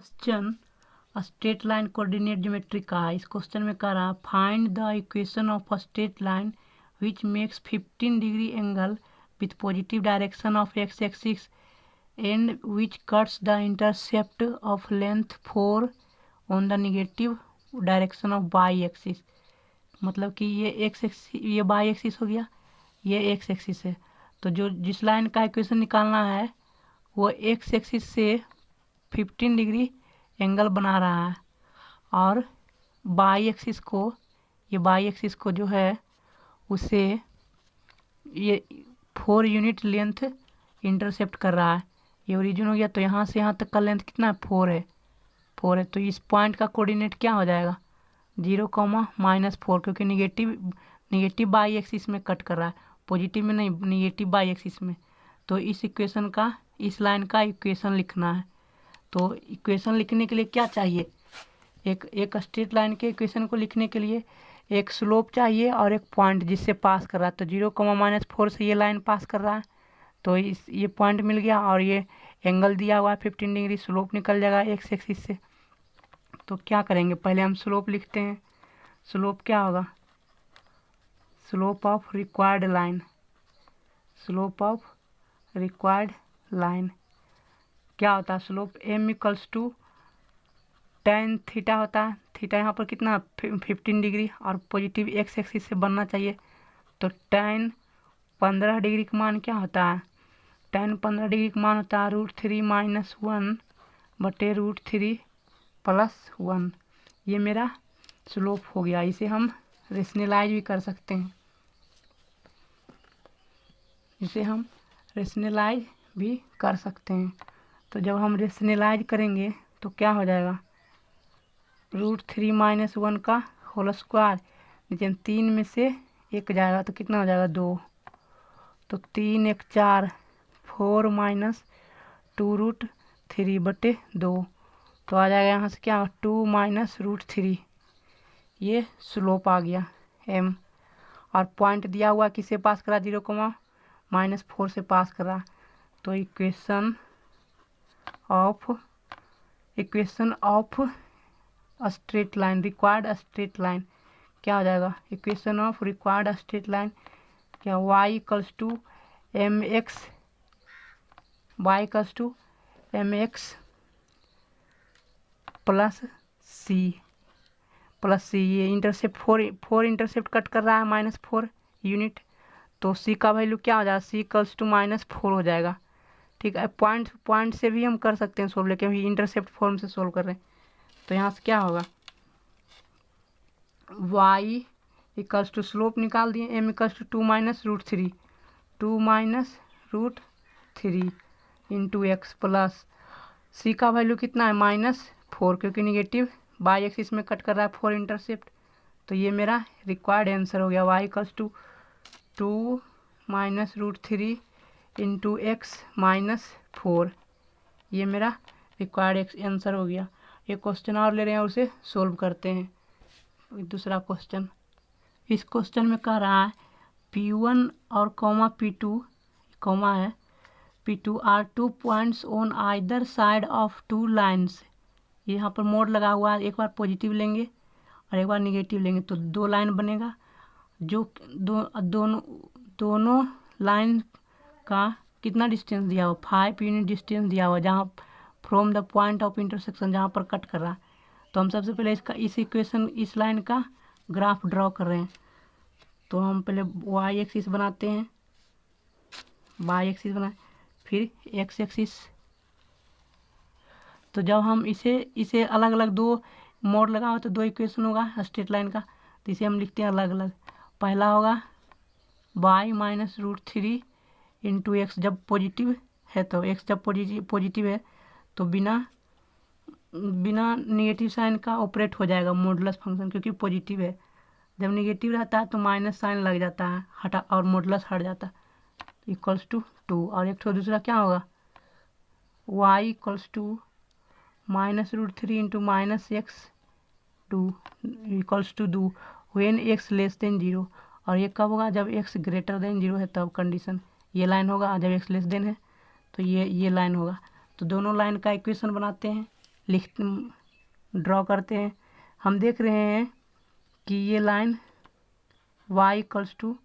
Question straight line coordinate geometry का है। इस क्वेश्चन में कह रहा find the equation of a straight line which makes 15 degree angle with positive direction of x axis and which cuts the intercept of length 4 on the negative direction of y axis. मतलब कि ये x axis, ये y axis हो गया, ये x axis है। तो जो जिस लाइन का इक्वेशन निकालना है वो एक्स एक्सिस से 15 डिग्री एंगल बना रहा है और वाई एक्सिस को, ये वाई एक्सिस को जो है उसे ये 4 यूनिट लेंथ इंटरसेप्ट कर रहा है। ये ओरिजिन हो गया, तो यहाँ से यहाँ तक का लेंथ कितना है, 4 है। 4 है तो इस पॉइंट का कोऑर्डिनेट क्या हो जाएगा, 0, -4, क्योंकि निगेटिव बाई एक्सिस में कट कर रहा है, पॉजिटिव में नहीं, निगेटिव बाई एक्सिस में। तो इस इक्वेशन का, इस लाइन का इक्वेशन लिखना है। तो इक्वेशन लिखने के लिए क्या चाहिए, एक स्ट्रेट लाइन के इक्वेशन को लिखने के लिए एक स्लोप चाहिए और एक पॉइंट जिससे पास कर रहा है। तो 0, -4 से ये लाइन पास कर रहा है, तो इस ये पॉइंट मिल गया और ये एंगल दिया हुआ है 15 डिग्री, स्लोप निकल जाएगा एक्स एक्सिस से। तो क्या करेंगे, पहले हम स्लोप लिखते हैं। स्लोप क्या होगा, slope of required line, slope of required line क्या होता है, स्लोप m = tan थीटा होता है। थीटा यहाँ पर कितना 15 डिग्री और पॉजिटिव एक्स एक्सिस से बनना चाहिए। तो tan 15 डिग्री का मान क्या होता है, tan 15 डिग्री का मान होता है √3 - 1 बटे √3 + 1। ये मेरा स्लोप हो गया। इसे हम रेशनलाइज भी कर सकते हैं, इसे हम रेशनलाइज भी कर सकते हैं। तो जब हम रेशनलाइज करेंगे तो क्या हो जाएगा, √3 - 1 का होल स्क्वायर, नीचे 3 में से 1 जाएगा तो कितना हो जाएगा, 2। तो 3 × 1 = 4, 4 - 2√3 बटे 2। तो आ जाएगा यहाँ से क्या, 2 - √3। ये स्लोप आ गया m। और पॉइंट दिया हुआ किसे पास करा, 0, -4 से पास करा। तो equation of straight line, required straight line क्या हो जाएगा, equation of required straight line क्या, y = mx, y = mx plus c। ये इंटरसेप्ट 4 इंटरसेप्ट कट कर रहा है, -4 यूनिट। तो c का वैल्यू क्या हो जाएगा, c = -4 हो जाएगा। ठीक है, पॉइंट से भी हम कर सकते हैं सोल्व, लेकिन अभी इंटरसेप्ट फॉर्म से सोल्व कर रहे हैं। तो यहाँ से क्या होगा, y = स्लोप निकाल दिए, m = 2 - √3, 2 - √3 × x प्लस c का वैल्यू कितना है, -4, क्योंकि निगेटिव बाई एक्सिस में कट कर रहा है 4 इंटरसेप्ट। तो ये मेरा रिक्वायर्ड आंसर हो गया, y = 2 - √3 × x - 4। ये मेरा रिक्वायर्ड आंसर हो गया। एक क्वेश्चन और ले रहे हैं, उसे सोल्व करते हैं। दूसरा क्वेश्चन, इस क्वेश्चन में कह रहा है P1 और P2 है, P2 are 2 points on either side of 2 lines. यहाँ पर मोड लगा हुआ है, एक बार पॉजिटिव लेंगे और एक बार निगेटिव लेंगे तो 2 लाइन बनेगा। जो दोनों लाइन का कितना डिस्टेंस दिया हुआ, 5 यूनिट डिस्टेंस दिया हुआ, जहाँ from the point of intersection, जहाँ पर कट कर रहा है। तो हम सबसे पहले इस इक्वेशन, इस लाइन का ग्राफ ड्रॉ कर रहे हैं। तो हम पहले वाई एक्सिस बनाते हैं, वाई एक्सिस बनाए, फिर एक्स एक्सिस। तो जब हम इसे अलग अलग 2 मोड लगा हो तो 2 इक्वेशन होगा स्ट्रेट लाइन का। तो इसे हम लिखते हैं अलग अलग। पहला होगा y - √3 × x, जब पॉजिटिव है तो x जब पॉजिटिव है तो बिना निगेटिव साइन का ऑपरेट हो जाएगा मॉडुलस फंक्शन, क्योंकि पॉजिटिव है। जब निगेटिव रहता है तो माइनस साइन लग जाता है, हटा, और मॉडुलस हट जाता है, =2। और एक तो दूसरा क्या होगा, y = -√3 × -x = 2 व्हेन x < 0। और ये कब होगा, जब x > 0 है तब कंडीशन। ये लाइन होगा, जब x < है तो ये लाइन होगा। तो दोनों लाइन का इक्वेशन बनाते हैं। ड्रॉ करते हैं। हम देख रहे हैं कि ये लाइन y इक्वल्स टू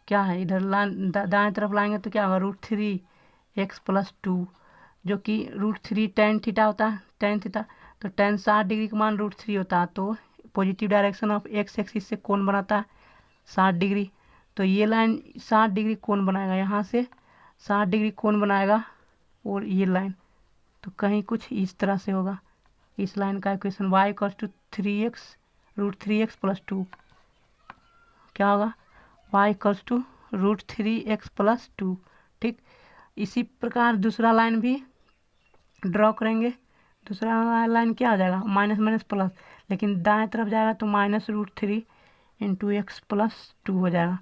क्या है, इधर लाइन दाएं तरफ लाएंगे तो क्या होगा, √3x+2, जो कि √3 tan थीटा होता है, tan थीटा। तो tan 60 डिग्री का मान √3 होता है, तो positive direction of x axis से कौन बनाता है 60 डिग्री। तो ये लाइन 60 डिग्री कोण बनाएगा, यहाँ से 60 डिग्री कोण बनाएगा, और ये लाइन तो कहीं कुछ इस तरह से होगा। इस लाइन का equation y equals to √3x+2 क्या होगा, y इक्वल्स टू √3x+2। ठीक, इसी प्रकार दूसरा लाइन भी ड्रॉ करेंगे। दूसरा लाइन क्या आ जाएगा, माइनस माइनस प्लस, लेकिन दाएं तरफ जाएगा तो -√3 × x+2 हो जाएगा।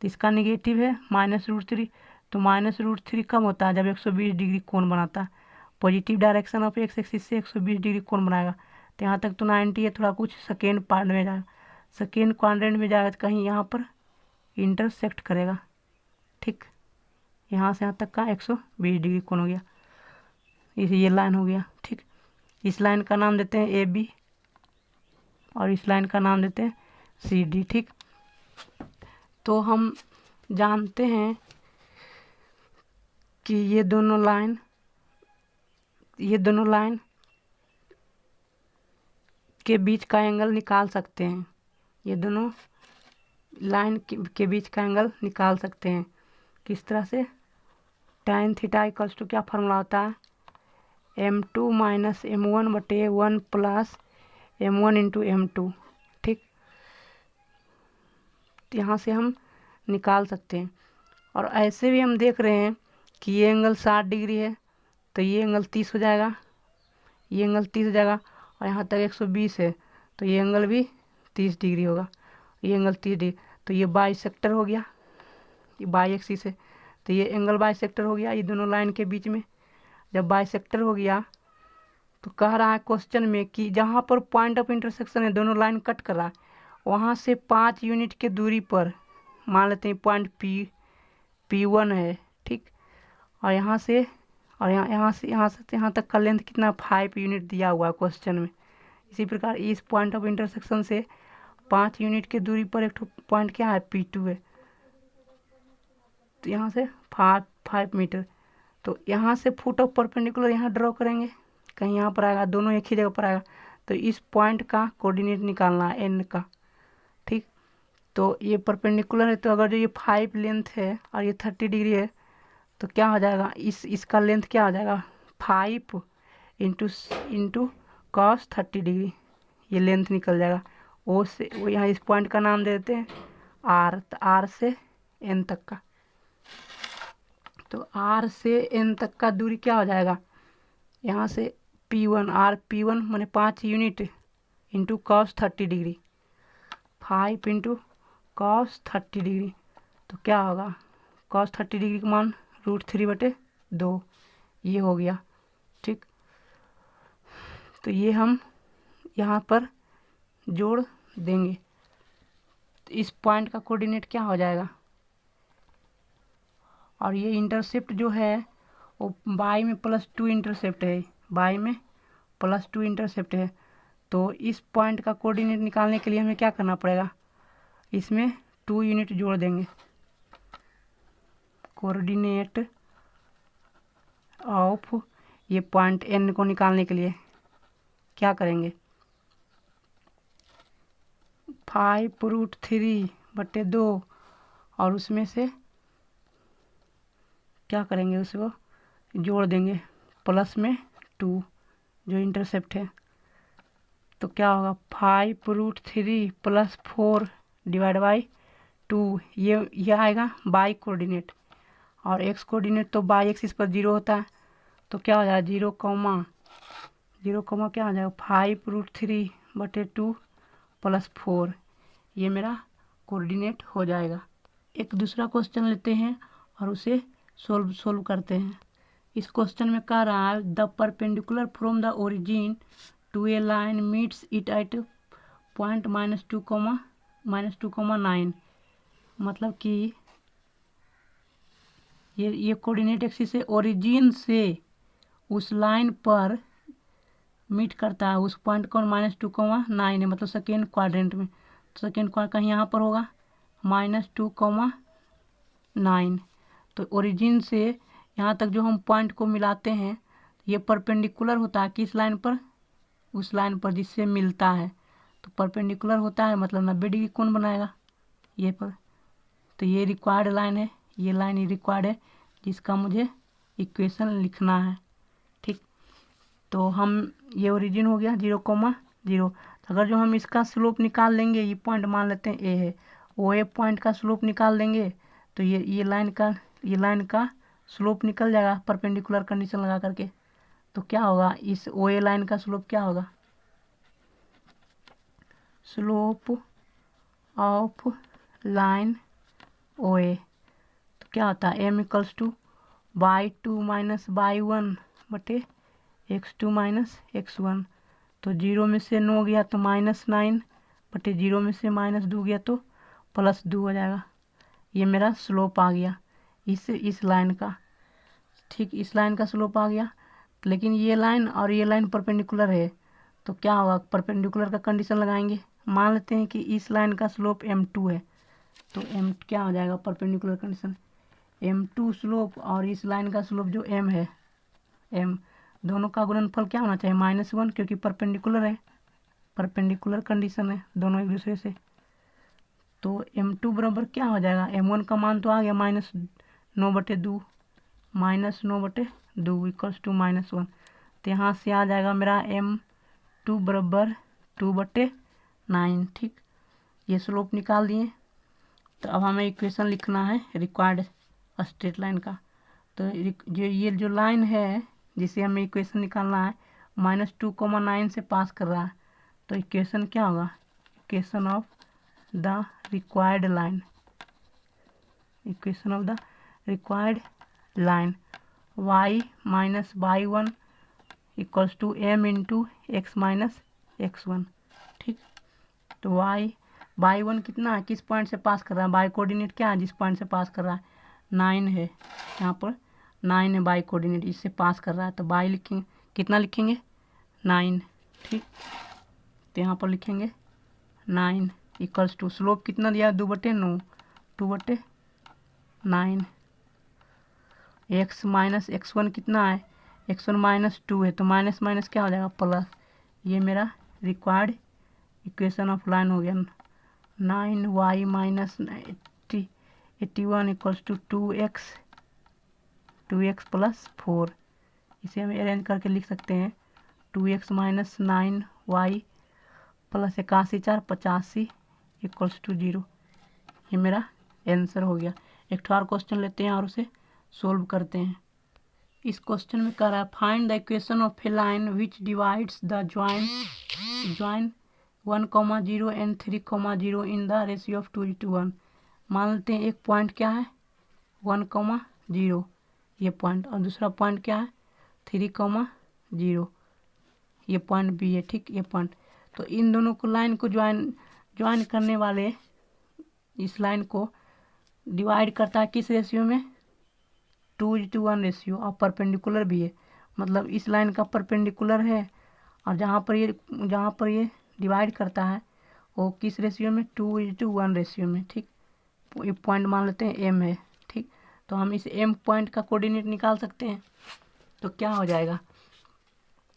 तो इसका निगेटिव है -√3, तो -√3 कब होता है, जब 120 डिग्री कोण बनाता है। Positive direction of x axis से 120 डिग्री कोण बनाएगा। तो यहाँ तक तो 90 है, थोड़ा कुछ सेकेंड पार्ट में जाएगा, सेकेंड क्वाड्रेंट में जाएगा तो कहीं यहाँ पर इंटरसेक्ट करेगा। ठीक, यहाँ से यहाँ तक का 120 डिग्री कोण हो गया, ये लाइन हो गया। ठीक, इस लाइन का नाम देते हैं AB और इस लाइन का नाम देते हैं CD। ठीक, तो हम जानते हैं कि ये दोनों लाइन के बीच का एंगल निकाल सकते हैं, ये दोनों लाइन के बीच का एंगल निकाल सकते हैं। किस तरह से, tan थीटा इक्वल्स टू क्या फार्मूला होता है, m2 - m1/1 + m1 × m2। ठीक, तो यहाँ से हम निकाल सकते हैं। और ऐसे भी हम देख रहे हैं कि ये एंगल 60 डिग्री है, तो ये एंगल 30 हो जाएगा, ये एंगल 30 हो जाएगा, और यहाँ तक 120 है, तो ये एंगल भी 30 डिग्री होगा, ये एंगल 30 डिग्री। तो ये बाइसेक्टर हो गया, ये बाई एक्सिस है, तो ये एंगल बाइसेक्टर हो गया ये दोनों लाइन के बीच में। जब बाइसेक्टर हो गया तो कह रहा है क्वेश्चन में कि जहाँ पर पॉइंट ऑफ इंटरसेक्शन है, दोनों लाइन कट कर रहा है, वहाँ से 5 यूनिट के दूरी पर मान लेते हैं पॉइंट P1 है। ठीक, और यहाँ से यहाँ तक का लेंथ कितना, 5 यूनिट दिया हुआ है क्वेश्चन में। इसी प्रकार इस पॉइंट ऑफ इंटरसेक्शन से 5 यूनिट की दूरी पर एक पॉइंट क्या है, P2 है, तो यहाँ से 5 मीटर। तो यहाँ से फुट ऑफ परपेंडिकुलर यहाँ ड्रॉ करेंगे, कहीं यहाँ पर आएगा, दोनों एक ही जगह पर आएगा। तो इस पॉइंट का कोऑर्डिनेट निकालना है n का। ठीक, तो ये परपेंडिकुलर है, तो अगर जो ये 5 लेंथ है और ये 30 डिग्री है, तो क्या हो जाएगा, इसका लेंथ क्या हो जाएगा, 5 इंटू cos 30 डिग्री, ये लेंथ निकल जाएगा। वो यहाँ इस पॉइंट का नाम दे देते हैं R, तो R से N तक का, तो R से N तक का दूरी क्या हो जाएगा, यहाँ से P1 माने 5 unit into cos 30 degree, 5 into cos 30 degree, तो क्या होगा, cos 30 डिग्री का मान √3/2, ये हो गया। ठीक, तो ये हम यहाँ पर जोड़ देंगे, तो इस पॉइंट का कोऑर्डिनेट क्या हो जाएगा, और ये इंटरसेप्ट जो है वो बाई में +2 इंटरसेप्ट है, बाई में +2 इंटरसेप्ट है। तो इस पॉइंट का कोऑर्डिनेट निकालने के लिए हमें क्या करना पड़ेगा, इसमें 2 यूनिट जोड़ देंगे। कोऑर्डिनेट ऑफ ये पॉइंट N को निकालने के लिए क्या करेंगे, 5√3/2, और उसमें से क्या करेंगे, उसको जोड़ देंगे प्लस में 2 जो इंटरसेप्ट है। तो क्या होगा, 5√3 + 4/2, ये आएगा बाई कोऑर्डिनेट, और एक्स कोऑर्डिनेट तो बाई एक्सिस पर 0 होता है, तो क्या हो जाएगा 0, क्या हो जाएगा 5√3/2 + 4, ये मेरा कोऑर्डिनेट हो जाएगा। एक दूसरा क्वेश्चन लेते हैं और उसे सोल्व करते हैं। इस क्वेश्चन में कह रहा है the perpendicular from the origin to a line meets it at point -2,9, मतलब कि ये कोऑर्डिनेट एक्सिस से ओरिजिन से उस लाइन पर मीट करता है उस पॉइंट को -2,9 है, मतलब सेकेंड क्वाड्रेंट में। तो सेकेंड क्वाड्रेंट कहीं यहाँ पर होगा -2,9। तो ओरिजिन से यहाँ तक जो हम पॉइंट को मिलाते हैं ये परपेंडिकुलर होता है किस लाइन पर, उस लाइन पर जिससे मिलता है। तो परपेंडिकुलर होता है मतलब 90 डिग्री कोण बनाएगा ये पर। तो ये रिक्वायर्ड लाइन है, ये लाइन ही रिक्वायर्ड है जिसका मुझे इक्वेशन लिखना है। ठीक, तो हम ये ओरिजिन हो गया 0,0। अगर जो हम इसका स्लोप निकाल लेंगे, ये पॉइंट मान लेते हैं ए है, ओ ए पॉइंट का स्लोप निकाल देंगे तो ये लाइन का स्लोप निकल जाएगा परपेंडिकुलर कंडीशन लगा करके। तो क्या होगा, इस ओ ए लाइन का स्लोप क्या होगा, स्लोप ऑफ लाइन ओ ए। तो क्या होता है m equals to y2 minus y1 बटे x2 माइनस x1। तो 0 में से 9 गया तो -9 बटे 0 में से -2 गया तो +2 हो जाएगा। ये मेरा स्लोप आ गया इस लाइन का। ठीक, इस लाइन का स्लोप आ गया, लेकिन ये लाइन और ये लाइन परपेंडिकुलर है तो क्या होगा, परपेंडिकुलर का कंडीशन लगाएंगे। मान लेते हैं कि इस लाइन का स्लोप m2 है, तो m क्या हो जाएगा, परपेंडिकुलर कंडीशन m2 स्लोप और इस लाइन का स्लोप जो m है, m दोनों का गुणनफल क्या होना चाहिए -1, क्योंकि परपेंडिकुलर है, परपेंडिकुलर कंडीशन है दोनों एक दूसरे से। तो m2 बराबर क्या हो जाएगा, m1 का मान तो आ गया -9/2, -9/2 इक्वल्स टू -1। तो यहाँ से आ जाएगा मेरा m2 बराबर 2/9। ठीक, ये स्लोप निकाल दिए। तो अब हमें इक्वेशन लिखना है रिक्वायर्ड स्ट्रेट लाइन का। तो ये जो लाइन है जिसे हमें इक्वेशन निकालना है -2,9 से पास कर रहा है। तो इक्वेशन क्या होगा, equation of the required line, equation of the required line y minus y1 equals to m into x minus x1। ठीक, तो y1 कितना है, किस पॉइंट से पास कर रहा है, बाई कोऑर्डिनेट क्या है जिस पॉइंट से पास कर रहा है 9 है, यहाँ पर 9 है बाई कोऑर्डिनेट, इससे पास कर रहा है। तो बाई लिखेंगे, कितना लिखेंगे 9। ठीक, तो यहाँ पर लिखेंगे 9 इक्वल्स टू स्लोप कितना दिया 2/9, 2/9। x माइनस x1 कितना है, x1 -2 है, तो माइनस माइनस क्या हो जाएगा प्लस। ये मेरा रिक्वायर्ड इक्वेशन ऑफ लाइन हो गया। 9y minus 81 equals to 2x + 4। इसे हम अरेंज करके लिख सकते हैं 2x minus 9y + 81 4 85 equals to 0। ये मेरा आंसर हो गया। एक और क्वेश्चन लेते हैं और उसे सोल्व करते हैं। इस क्वेश्चन में कह रहा है find the equation of A line which divides the join 1,0 and 3,0 in the ratio of 2:1। मान लेते हैं एक पॉइंट क्या है 1,0 ये पॉइंट, और दूसरा पॉइंट क्या है 3,0 ये पॉइंट बी है। ठीक, ये पॉइंट, तो इन दोनों को लाइन को ज्वाइन करने वाले इस लाइन को डिवाइड करता है किस रेशियो में 2:1 रेशियो, और परपेंडिकुलर भी है, मतलब इस लाइन का परपेंडिकुलर है, और जहाँ पर ये डिवाइड करता है वो किस रेशियो में 2:1 रेशियो में। ठीक, ये पॉइंट मान लेते हैं m है। ठीक, तो हम इस m पॉइंट का कोऑर्डिनेट निकाल सकते हैं। तो क्या हो जाएगा,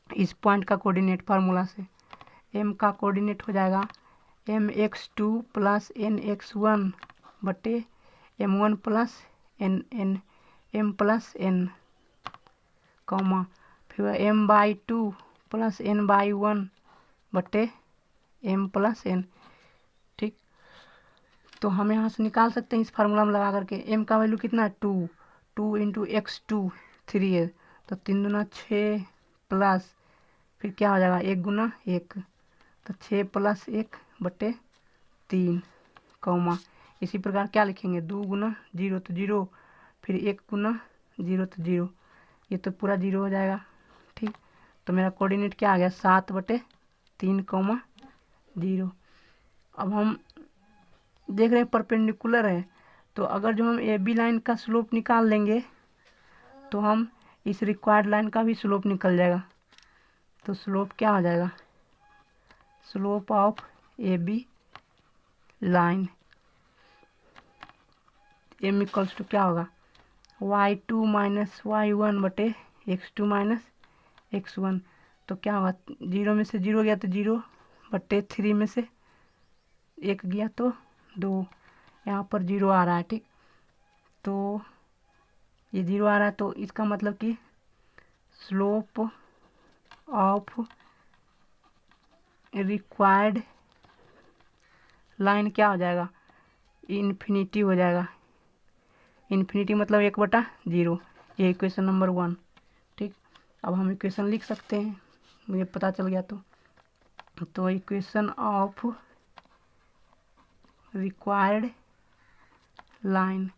इस पॉइंट का कोऑर्डिनेट फार्मूला से m का कोऑर्डिनेट हो जाएगा mx2 + nx1 बटे m1 + m + n, फिर m/2 + n/1 बटे m + n। ठीक, तो हम यहाँ से निकाल सकते हैं इस फार्मूला में लगा करके। m का वैल्यू कितना है 2 इंटू x2 3 है, तो 3 दूना 6 प्लस फिर क्या हो जाएगा 1 गुना 1, तो 6 + 1 बटे 3, इसी प्रकार क्या लिखेंगे 2 गुना 0 तो 0, फिर 1 गुना 0 तो 0, ये तो पूरा 0 हो जाएगा। ठीक, तो मेरा कोऑर्डिनेट क्या आ गया 7/3, 0। अब हम देख रहे हैं परपेंडिकुलर है, तो अगर जो हम ए बी लाइन का स्लोप निकाल लेंगे तो हम इस रिक्वायर्ड लाइन का भी स्लोप निकल जाएगा। तो स्लोप क्या हो जाएगा, slope of A B line m equals to क्या होगा, y2 माइनस y1 बटे x2 माइनस x1। तो क्या होगा, 0 में से 0 गया तो 0 बटे 3 में से 1 गया तो 2, यहाँ पर 0 आ रहा है। ठीक, तो ये 0 आ रहा है, तो इसका मतलब कि स्लोप ऑफ रिक्वायर्ड लाइन क्या हो जाएगा, इन्फिनिटी हो जाएगा। इन्फिनिटी मतलब 1/0। ये इक्वेशन नंबर 1। ठीक, अब हम इक्वेशन लिख सकते हैं, मुझे पता चल गया। तो इक्वेशन ऑफ रिक्वायर्ड लाइन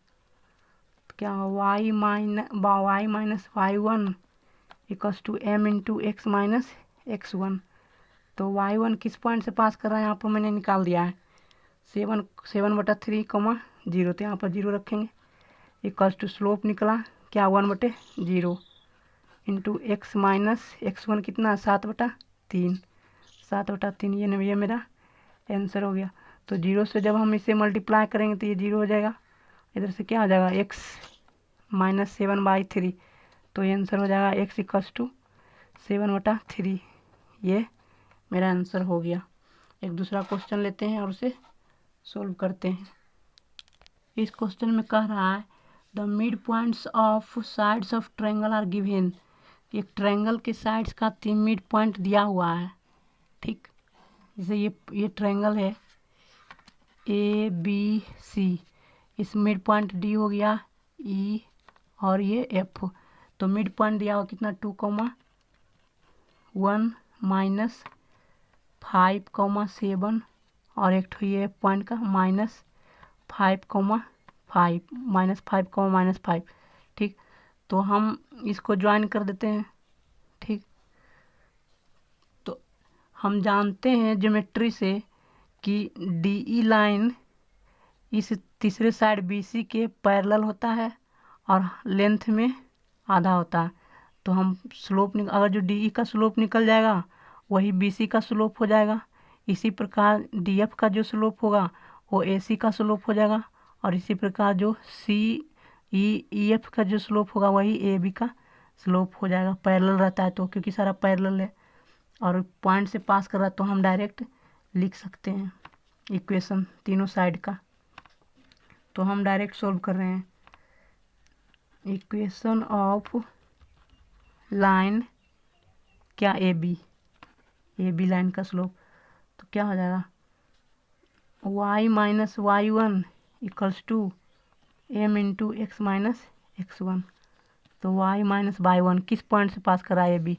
क्या होगा, y minus y1 equals to m into x minus x1। तो y1 किस पॉइंट से पास कर रहा है, यहाँ पर मैंने निकाल दिया है 7/3, 0। तो यहाँ पर 0 रखेंगे, इक्वल्स टू स्लोप निकला क्या 1/0 इंटू एक्स माइनस x1 कितना 7/3, 7/3। ये मेरा आंसर हो गया। तो 0 से जब हम इसे मल्टीप्लाई करेंगे तो ये 0 हो जाएगा, इधर से क्या आ जाएगा x माइनस 7/3। तो ये आंसर हो जाएगा x इक्वल्स टू 7/3। ये मेरा आंसर हो गया। एक दूसरा क्वेश्चन लेते हैं और उसे सोल्व करते हैं। इस क्वेश्चन में कह रहा है the mid points of sides of triangle are given. एक ट्रायंगल के साइड्स का 3 मिड पॉइंट दिया हुआ है। ठीक, जैसे ये ट्रायंगल है ए बी सी, इस मिड पॉइंट डी हो गया ई और ये एफ। तो मिड पॉइंट दिया हुआ कितना 2,1 माइनस 5,7 और एक ठो ये पॉइंट का -5,5 -5। ठीक, तो हम इसको ज्वाइन कर देते हैं। ठीक, तो हम जानते हैं ज्योमेट्री से कि डी लाइन इस तीसरे साइड बीसी के पैरेलल होता है और लेंथ में आधा होता है। तो हम स्लोप अगर जो डी का स्लोप निकल जाएगा वही बीसी का स्लोप हो जाएगा। इसी प्रकार डीएफ का जो स्लोप होगा वो एसी का स्लोप हो जाएगा, और इसी प्रकार जो ईएफ का जो स्लोप होगा वही एबी का स्लोप हो जाएगा। पैरेलल रहता है तो, क्योंकि सारा पैरेलल है और पॉइंट से पास कर रहा है तो हम डायरेक्ट लिख सकते हैं इक्वेशन तीनों साइड का। तो हम डायरेक्ट सोल्व कर रहे हैं। इक्वेशन ऑफ लाइन क्या ए बी लाइन का स्लोप, तो क्या हो जाएगा y minus y1 equals to m into x minus x1। तो y माइनस y1 किस पॉइंट से पास करा है b, y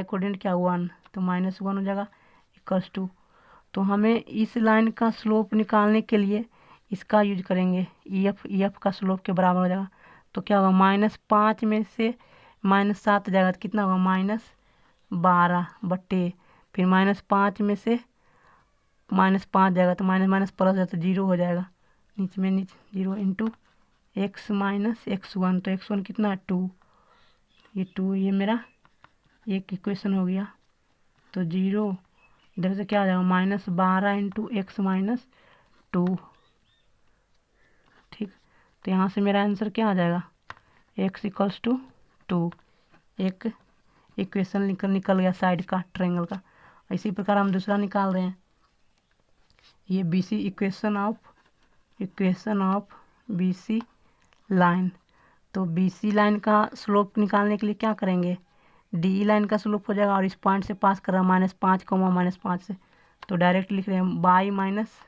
कोऑर्डिनेट क्या 1, तो -1 हो जाएगा इक्वल्स टू। तो हमें इस लाइन का स्लोप निकालने के लिए इसका यूज करेंगे, EF का स्लोप के बराबर हो जाएगा। तो क्या होगा -5 में से -7 जाएगा तो कितना होगा -12 बटे, फिर -5 में से -5 जाएगा तो माइनस प्लस जाएगा तो 0 हो जाएगा, नीचे 0 इंटू एक्स माइनस x1। तो x1 कितना 2, ये 2, ये मेरा एक इक्वेशन हो गया। तो 0 इधर से क्या हो जाएगा -12 इंटू एक्स माइनस 2। ठीक, तो यहाँ से मेरा आंसर क्या आ जाएगा x इक्वल्स टू 2। एक इक्वेशन निकल गया साइड का ट्रायंगल का। इसी प्रकार हम दूसरा निकाल रहे हैं, ये BC equation of BC line. तो BC लाइन का स्लोप निकालने के लिए क्या करेंगे, DE लाइन का स्लोप हो जाएगा और इस पॉइंट से पास कर रहा है -5 से। तो डायरेक्ट लिख रहे हैं बाई माइनस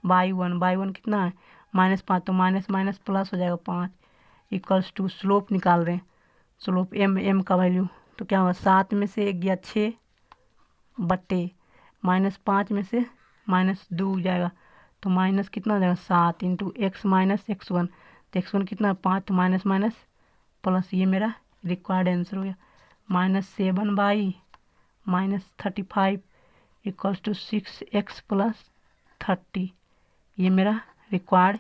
बाई1 कितना है -5, तो माइनस प्लस हो जाएगा 5 इक्वल्स टू स्लोप निकाल रहे हैं, स्लोप m का वैल्यू। तो क्या होगा 7 में से 1 गया 6 बटे -5 में से -2 जाएगा तो माइनस कितना हो जाएगा 7 इंटू एक्स माइनस x1। तो x1 कितना 5, तो माइनस प्लस, ये मेरा रिक्वायर्ड आंसर हो गया -7 -35 इक्वल्स टू 6x + 30। ये मेरा रिक्वायर्ड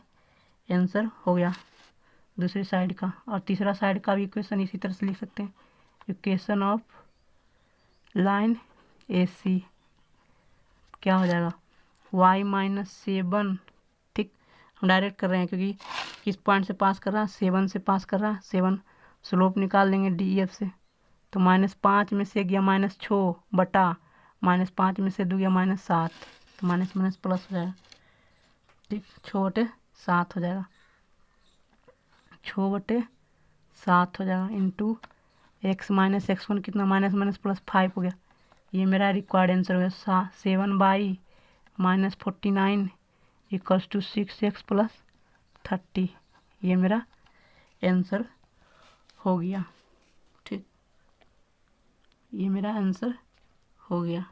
आंसर हो गया दूसरी साइड का। और तीसरा साइड का भी इक्वेशन इसी तरह से लिख सकते हैं, इक्वेशन ऑफ लाइन AC क्या हो जाएगा y-7। ठीक, हम डायरेक्ट कर रहे हैं क्योंकि किस पॉइंट से पास कर रहा है, 7 से पास कर रहा है। 7 स्लोप निकाल देंगे DEF से, तो -5 में से गया -6 बटा -5 में से 2 गया -7, तो माइनस माइनस प्लस हो जाएगा। ठीक, 6/7 हो जाएगा, 6/7 हो जाएगा इंटू x माइनस x1 कितना माइनस माइनस प्लस 5 हो गया। ये मेरा रिक्वायर्ड आंसर हो गया 7/-49 इक्वल्स टू 6x + 30। ये मेरा आंसर हो गया। ठीक, ये मेरा आंसर हो गया।